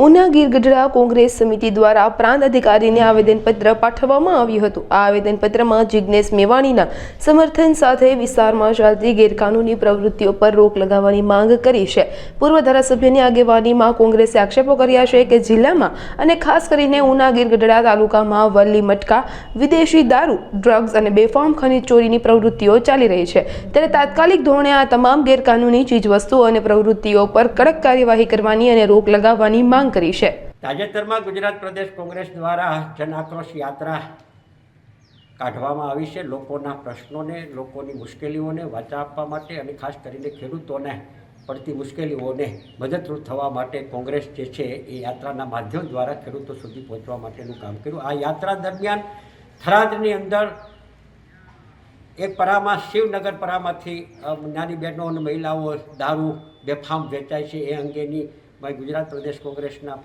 ઉના ગીર ગઢડા કોંગ્રેસ સમિતિ દ્વારા પ્રાંત અધિકારીને આવેદનપત્ર પાઠવવામાં આવ્યું હતું। આ આવેદનપત્રમાં જિગ્નેશ મેવાણીના સમર્થન સાથે વિસ્તારમાં ચાલતી ગેરકાનૂની પ્રવૃત્તિઓ પર રોક લગાવવાની માંગ કરી છે। પૂર્વ ધારાસભ્યની આગેવાનીમાં કોંગ્રેસે આક્ષેપો કર્યા છે કે જિલ્લામાં અને ખાસ કરીને ઉના ગીર ગઢડા તાલુકામાં વલ્લી મટકા, વિદેશી દારૂ, ડ્રગ્સ અને બેફામ ખનીજ ચોરીની પ્રવૃત્તિઓ ચાલી રહી છે। ત્યારે તાત્કાલિક ધોરણે આ તમામ ગેરકાનૂની ચીજવસ્તુઓ અને પ્રવૃત્તિઓ પર કડક કાર્યવાહી કરવાની અને રોક લગાવવાની માંગ કરી છે। તાજેતરમાં ગુજરાત પ્રદેશ કોંગ્રેસ દ્વારા જન આક્રોશ યાત્રા કાઢવામાં આવી છે। લોકોના પ્રશ્નોને, લોકોની મુશ્કેલીઓને વાચા આપવા માટે અને ખાસ કરીને ખેડૂતોને પડતી મુશ્કેલીઓને મદદરૂપ થવા માટે કોંગ્રેસ જે છે એ યાત્રાના માધ્યમ દ્વારા ખેડૂતો સુધી પહોંચવા માટેનું કામ કર્યું। આ યાત્રા દરમિયાન થરાદની અંદર એક પરામાં શિવનગર પરામાંથી નાની બહેનો અને મહિલાઓ દારૂ બેફામ વેચાય છે એ અંગેની ગુજરાત પ્રદેશ કોંગ્રેસના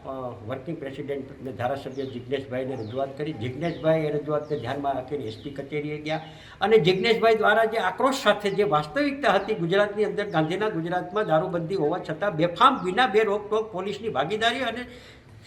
વર્કિંગ પ્રેસિડેન્ટ અને ધારાસભ્ય જિગ્નેશભાઈને રજૂઆત કરી। જિગ્નેશભાઈ એ રજૂઆતને ધ્યાનમાં રાખીને એસપી કચેરીએ ગયા અને જિગ્નેશભાઈ દ્વારા જે આક્રોશ સાથે જે વાસ્તવિકતા હતી ગુજરાતની અંદર, ગાંધીના ગુજરાતમાં દારૂબંધી હોવા છતાં બેફામ વિના બે રોકટોક પોલીસની ભાગીદારી અને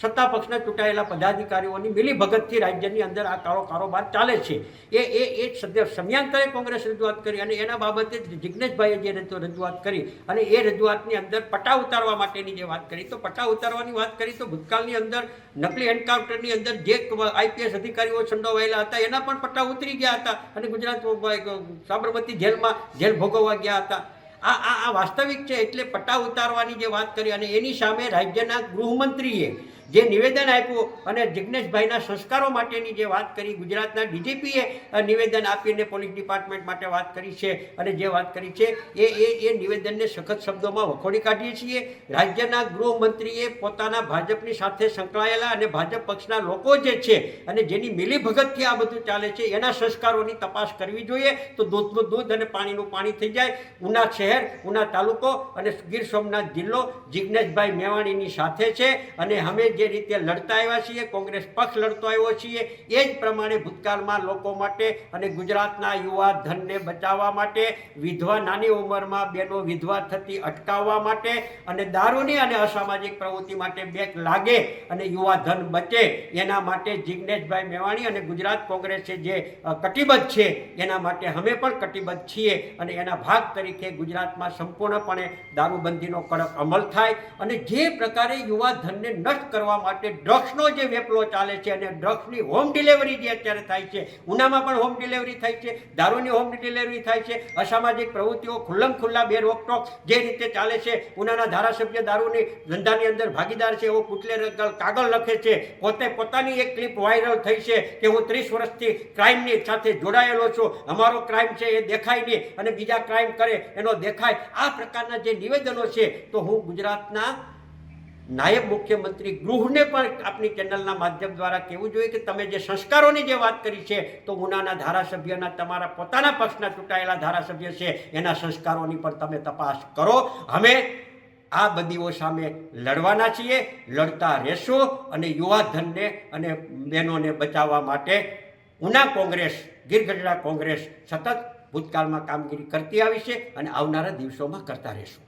સત્તા પક્ષના ચૂંટાયેલા પદાધિકારીઓની મિલીભગતથી રાજ્યની અંદર આ કારોબાર ચાલે છે એ સમયાંતરે કોંગ્રેસ રજૂઆત કરી અને એના બાબતે જિગ્નેશભાઈએ જે રજૂઆત કરી અને એ રજૂઆતની અંદર પટ્ટા ઉતારવા માટેની જે વાત કરી, તો પટ્ટા ઉતારવાની વાત કરી તો ભૂતકાળની અંદર નકલી એન્કાઉન્ટરની અંદર જે આઈપીએસ અધિકારીઓ સંડોવાયેલા હતા એના પણ પટ્ટા ઉતરી ગયા હતા અને ગુજરાત સાબરમતી જેલ ભોગવવા ગયા હતા। આ વાસ્તવિક છે। એટલે પટ્ટા ઉતારવાની જે વાત કરી અને એની સામે રાજ્યના ગૃહમંત્રીએ જે નિવેદન આપ્યું અને જિગ્નેશભાઈના સંસ્કારો માટેની જે વાત કરી, ગુજરાતના ડીજીપીએ નિવેદન આપીને પોલીસ ડિપાર્ટમેન્ટ માટે વાત કરી છે અને જે વાત કરી છે એ નિવેદનને સખત શબ્દોમાં વખોડી કાઢીએ છીએ। રાજ્યના ગૃહમંત્રીએ પોતાના ભાજપની સાથે સંકળાયેલા અને ભાજપ પક્ષના લોકો જે છે અને જેની મિલીભગતથી આ બધું ચાલે છે એના સંસ્કારોની તપાસ કરવી જોઈએ, તો દૂધનું દૂધ અને પાણીનું પાણી થઈ જાય। ઉના શહેર, ઉના તાલુકો અને ગીર સોમનાથ જિલ્લો જિગ્નેશભાઈ મેવાણીની સાથે છે અને અમે જે રીતે લડતા આવ્યા છીએ, કોંગ્રેસ પક્ષ લડતો આવ્યો છીએ, એ જ પ્રમાણે ભૂતકાળમાં લોકો માટે અને ગુજરાતના યુવા ધનને બચાવવા માટે, વિધવા નાની ઉંમરમાં બહેનો વિધવા થતી અટકાવવા માટે અને દારૂની અને અસામાજિક પ્રવૃત્તિ માટે બેક લાગે અને યુવા ધન બચે એના માટે જિગ્નેશભાઈ મેવાણી અને ગુજરાત કોંગ્રેસે જે કટિબદ્ધ છે એના માટે અમે પણ કટિબદ્ધ છીએ અને એના ભાગ તરીકે ગુજરાતમાં સંપૂર્ણપણે દારૂબંધીનો કડક અમલ થાય અને જે પ્રકારે યુવા ધનને નષ્ટ કરવા માટે ડ્રગ્સનો જે વેપલો ચાલે છે અને ડ્રગ્સની હોમ ડિલિવરી જે અત્યારે થાય છે, ઉનામાં પણ હોમ ડિલિવરી થાય છે, દારૂની હોમ ડિલિવરી થાય છે, અસામાજિક પ્રવૃત્તિઓ ખુલ્લમ ખુલ્લા બે રોકટોક જે રીતે ચાલે છે। ઉનાના ધારાસભ્ય દારૂની ધંધાની અંદર ભાગીદાર છે એવો કુટલે કાગળ લખે છે, પોતાની એક ક્લિપ વાયરલ થઈ છે કે હું 30 વર્ષથી ક્રાઇમની સાથે જોડાયેલો છું, અમારો ક્રાઇમ છે એ દેખાય નહીં અને બીજા ક્રાઇમ કરે એનો દેખાય। આ પ્રકારના જે નિવેદનો છે તો હું ગુજરાતના નાયબ મુખ્યમંત્રી ગૃહને પણ આપની ચેનલના માધ્યમ દ્વારા કહેવું જોઈએ કે તમે જે સંસ્કારોની જે વાત કરી છે તો ઉનાના ધારાસભ્યના, તમારા પોતાના પક્ષના ચૂંટાયેલા ધારાસભ્ય છે એના સંસ્કારોની પણ તમે તપાસ કરો। અમે આ બધીઓ સામે લડવાના છીએ, લડતા રહેશું અને યુવા ધનને અને બહેનોને બચાવવા માટે ઉના કોંગ્રેસ, ગીર ગઢડા કોંગ્રેસ સતત ભૂતકાળમાં કામગીરી કરતી આવી છે અને આવનારા દિવસોમાં કરતા રહેશું।